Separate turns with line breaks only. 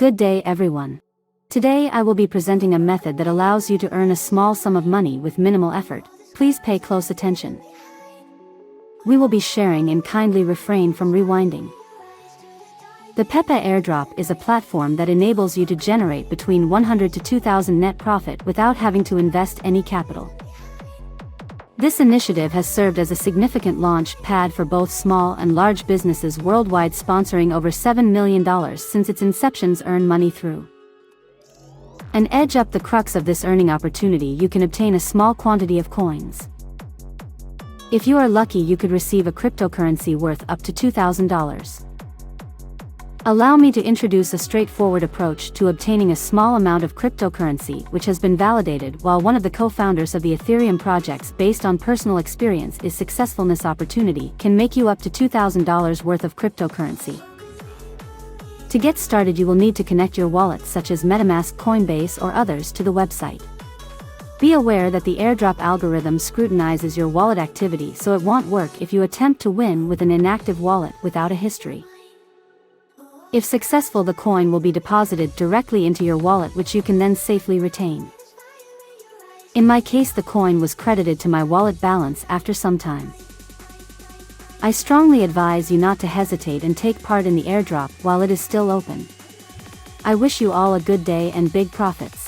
Good day everyone. Today I will be presenting a method that allows you to earn a small sum of money with minimal effort. Please pay close attention. We will be sharing and kindly refrain from rewinding. The Pepe Airdrop is a platform that enables you to generate between 100 to 2,000 net profit without having to invest any capital. This initiative has served as a significant launch pad for both small and large businesses worldwide, sponsoring over $7 million since its inception's earn money through. An edge up the crux of this earning opportunity, you can obtain a small quantity of coins. If you are lucky, you could receive a cryptocurrency worth up to $2,000. Allow me to introduce a straightforward approach to obtaining a small amount of cryptocurrency, which has been validated while one of the co-founders of the Ethereum projects, based on personal experience, is successful. This opportunity can make you up to $2,000 worth of cryptocurrency. To get started, you will need to connect your wallets such as MetaMask, Coinbase, or others to the website. Be aware that the airdrop algorithm scrutinizes your wallet activity, so it won't work if you attempt to win with an inactive wallet without a history. If successful, the coin will be deposited directly into your wallet, which you can then safely retain. In my case, the coin was credited to my wallet balance after some time. I strongly advise you not to hesitate and take part in the airdrop while it is still open. I wish you all a good day and big profits.